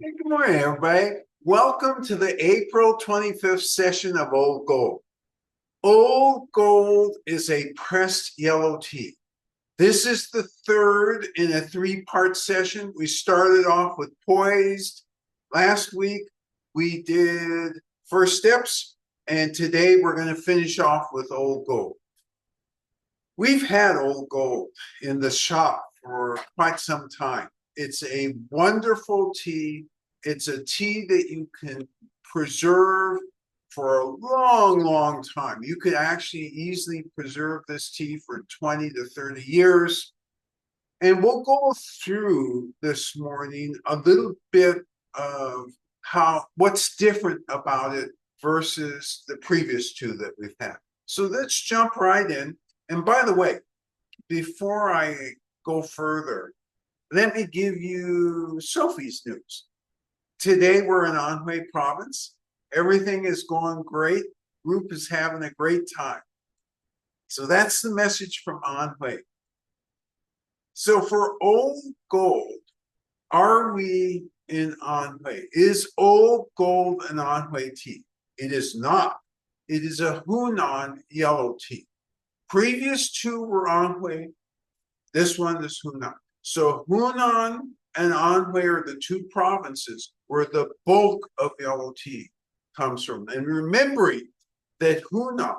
Hey, good morning, everybody. Welcome to the April 25th session of Old Gold. Old Gold is a pressed yellow tea. This is the third in a three-part session. We started off with Poised. Last week, we did First Steps, and today we're going to finish off with Old Gold. We've had Old Gold in the shop for quite some time. It's a wonderful tea. It's a tea that you can preserve for a long, long time. You could actually easily preserve this tea for 20 to 30 years. And we'll go through this morning a little bit of what's different about it versus the previous two that we've had. So let's jump right in. And by the way, before I go further, let me give you Sophie's news. Today we're in Anhui province. Everything is going great. Group is having a great time. So that's the message from Anhui. So for Old Gold, are we in Anhui? Is Old Gold an Anhui tea? It is not. It is a Hunan yellow tea. Previous two were Anhui. This one is Hunan. So Hunan and Anhui are the two provinces where the bulk of yellow tea comes from. And remembering that Hunan,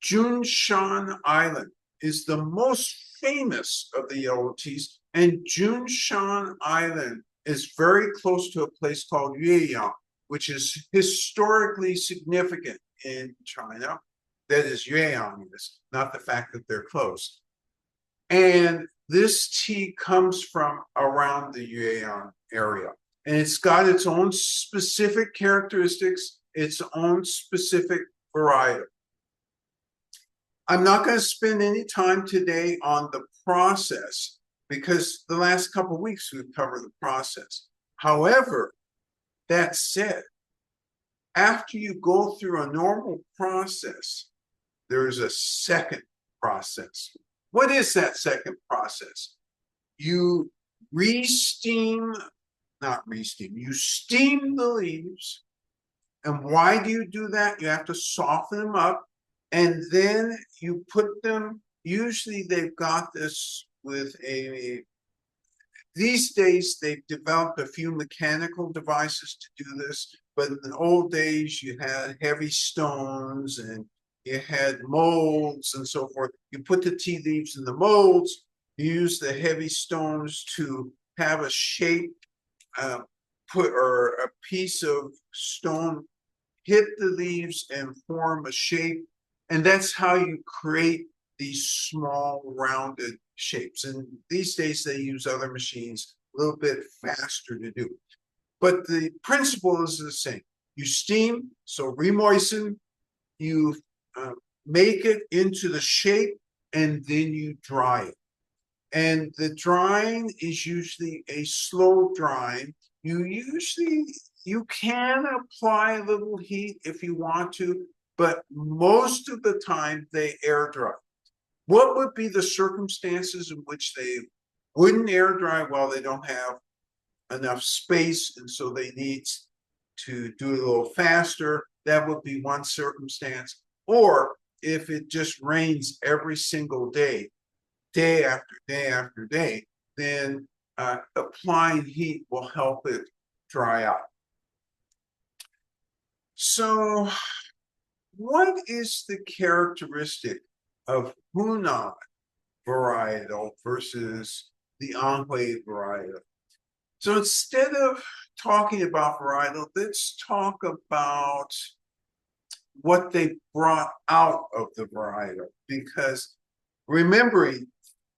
Junshan Island, is the most famous of the yellow teas, and Junshan Island is very close to a place called Yueyang, which is historically significant in China. That is, Yueyang is, not the fact that they're close. And this tea comes from around the Yueyang area. And it's got its own specific characteristics, its own specific variety. I'm not going to spend any time today on the process because the last couple of weeks we've covered the process. However, that said, after you go through a normal process, there's a second process. What is that second process? You steam the leaves. And why do you do that? You have to soften them up. And then you put them, usually they've got this with these days they've developed a few mechanical devices to do this. But in the old days, you had heavy stones and you had molds and so forth. You put the tea leaves in the molds, you use the heavy stones to have a shape, or a piece of stone hit the leaves and form a shape. And that's how you create these small rounded shapes. And these days they use other machines a little bit faster to do. But the principle is the same. You steam, so remoisten, you make it into the shape, and then you dry it. And the drying is usually a slow drying. You can apply a little heat if you want to, but most of the time they air dry. What would be the circumstances in which they wouldn't air dry? Well, they don't have enough space, and so they need to do it a little faster. That would be one circumstance. Or if it just rains every single day, day after day after day, then applying heat will help it dry out. So what is the characteristic of Hunan varietal versus the Anhui varietal? So instead of talking about varietal, let's talk about what they brought out of the varietal. Because remembering,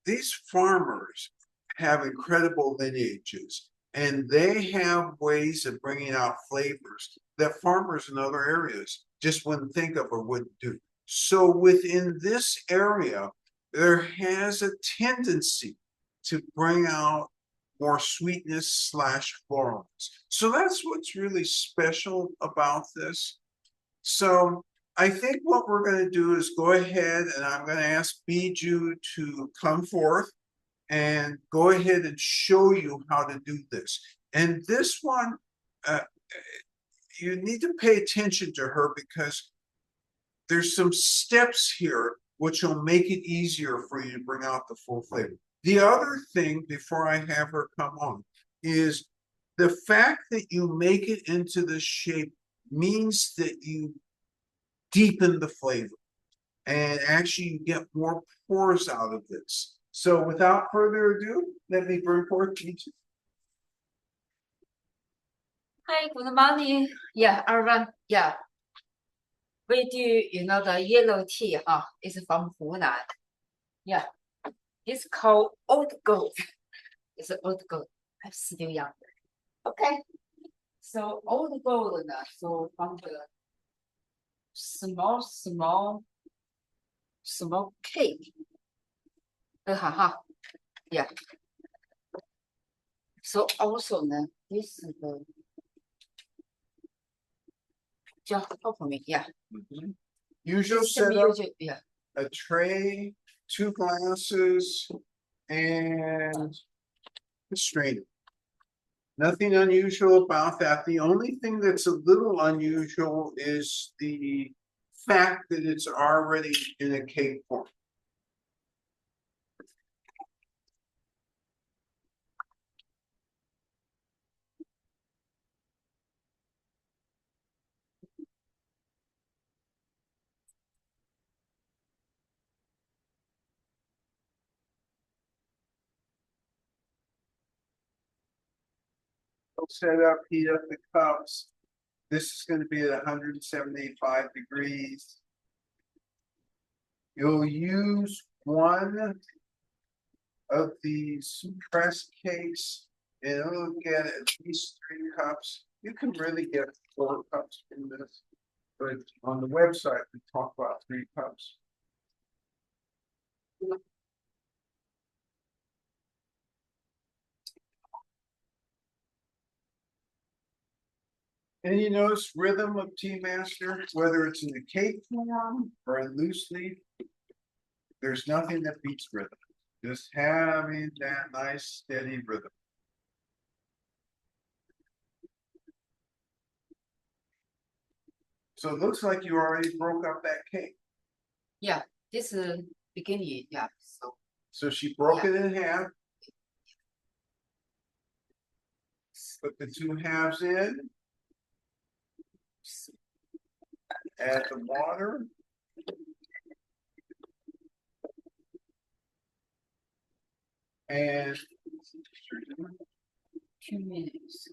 these farmers have incredible lineages, and they have ways of bringing out flavors that farmers in other areas just wouldn't think of or wouldn't do. So within this area, there has a tendency to bring out more sweetness / florals. So that's what's really special about this. So I think what we're going to do is go ahead and I'm going to ask Biju to come forth and go ahead and show you how to do this. And this one, you need to pay attention to her because there's some steps here which will make it easier for you to bring out the full flavor. The other thing before I have her come on is the fact that you make it into this shape means that you deepen the flavor and actually you get more pores out of this. So without further ado, let me bring forth each. Hi, good morning. Yeah, everyone. Yeah. We do, the yellow tea, it's from Hunan. Yeah. It's called old gold. It's old gold. I'm still young. Okay. So old gold, so from the small cake. Yeah. So also, this is the just for me, yeah. Usual setup, yeah. a tray, 2 glasses, and a strainer. Nothing unusual about that. The only thing that's a little unusual is the fact that it's already in a cake form. Set up, heat up the cups. This is going to be at 175 degrees. You'll use one of these press cakes and it'll get at least 3 cups. You can really get 4 cups from this, but on the website we talk about 3 cups. And you notice rhythm of Tea Master, whether it's in the cake form or in loose leaf, there's nothing that beats rhythm. Just having that nice steady rhythm. So it looks like you already broke up that cake. Yeah, this is beginning, yeah. So she broke it in half. Put the 2 halves in. Add the water. And 2 minutes.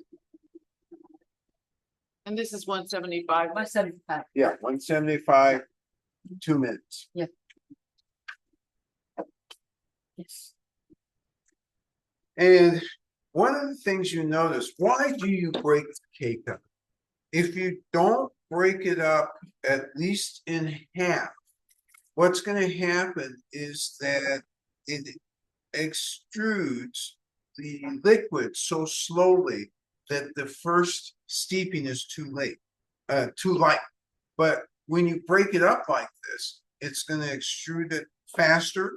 And this is 175. 175. Yeah, 175, 2 minutes. Yeah. Yes. And one of the things you notice, why do you break the cake up? If you don't break it up at least in half, what's going to happen is that it extrudes the liquid so slowly that the first steeping is too light. But when you break it up like this, it's going to extrude it faster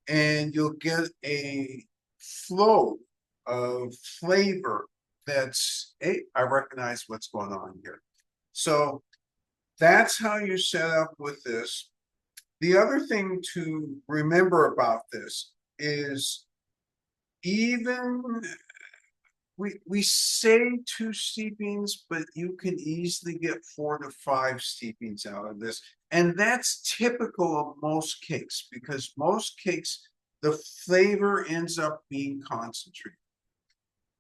and you'll get a flow of flavor that's, hey, I recognize what's going on here. So that's how you set up with this. The other thing to remember about this is even we say 2 steepings, but you can easily get 4 to 5 steepings out of this. And that's typical of most cakes because most cakes, the flavor ends up being concentrated.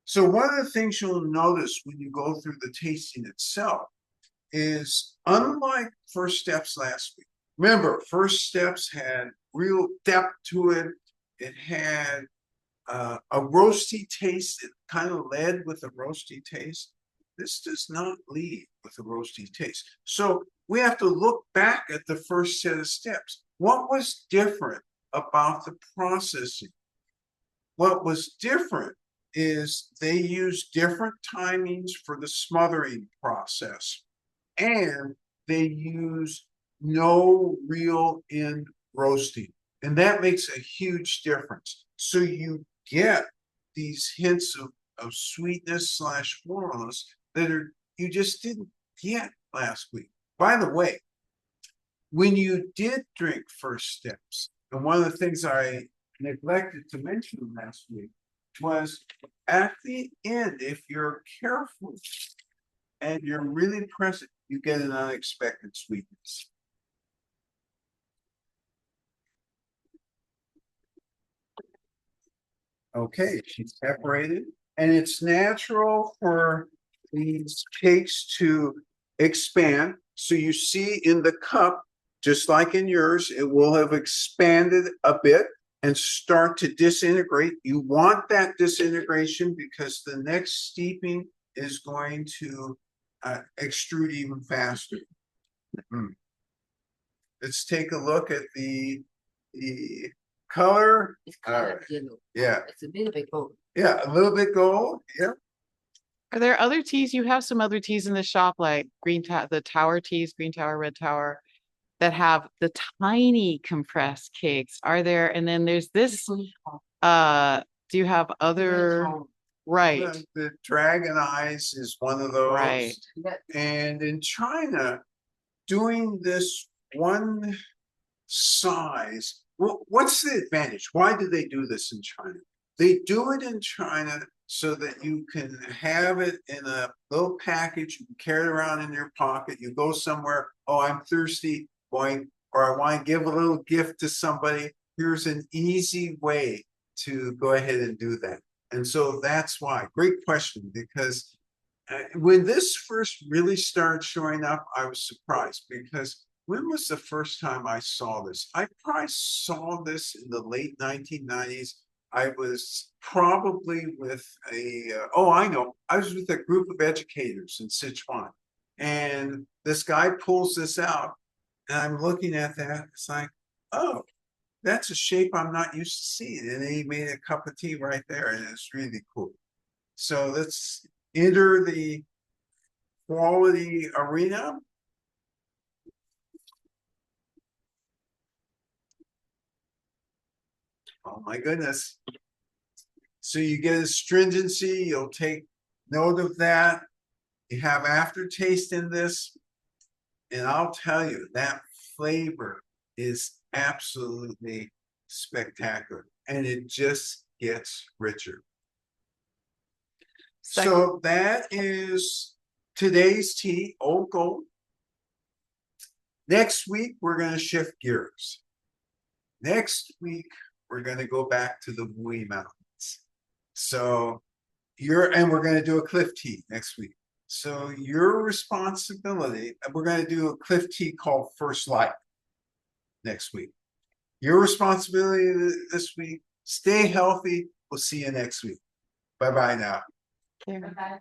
So one of the things you'll notice when you go through the tasting itself is unlike First Steps last week. Remember, First Steps had real depth to it. It had a roasty taste. It kind of led with a roasty taste. This does not lead with a roasty taste. So we have to look back at the first set of steps. What was different about the processing? What was different is they used different timings for the smothering process, and they use no real end roasting. And that makes a huge difference. So you get these hints of of sweetness slash floralness that you just didn't get last week. By the way, when you did drink First Steps, and one of the things I neglected to mention last week was at the end, if you're careful and you're really present, you get an unexpected sweetness. Okay, she's separated, and it's natural for these cakes to expand. So you see in the cup, just like in yours, it will have expanded a bit and start to disintegrate. You want that disintegration because the next steeping is going to extrude even faster. Let's take a look at the color. It's kind All of right. yellow. Yeah, It's a little bit gold. yeah, a little bit gold. Yeah. Are there other teas? You have some other teas in the shop, like the tower teas, green tower, red tower, that have the tiny compressed cakes. Are there? And then there's this, do you have other, right, The Dragon Eyes is one of those. right. And in China, doing this one size, what's the advantage? Why do they do this in China? They do it in China so that you can have it in a little package, you can carry it around in your pocket. You go somewhere, oh, I'm thirsty, or I want to give a little gift to somebody. Here's an easy way to go ahead and do that. And so that's why. Great question, because when this first really started showing up, I was surprised because when was the first time I saw this? I probably saw this in the late 1990s. I was probably with I know, I was with a group of educators in Sichuan. And this guy pulls this out, and I'm looking at that. It's like, oh, that's a shape I'm not used to seeing. And he made a cup of tea right there, and it's really cool. So let's enter the quality arena. Oh my goodness. So you get astringency, you'll take note of that. You have aftertaste in this. And I'll tell you, that flavor is absolutely spectacular. And it just gets richer. So that is today's tea, Old Gold. Next week, we're going to shift gears. Next week, we're going to go back to the Wui Mountains. So and we're going to do a cliff tea next week. So your responsibility, we're going to do a cliff tea called First Light next week. Your responsibility this week, stay healthy. We'll see you next week. Bye-bye now. Bye-bye.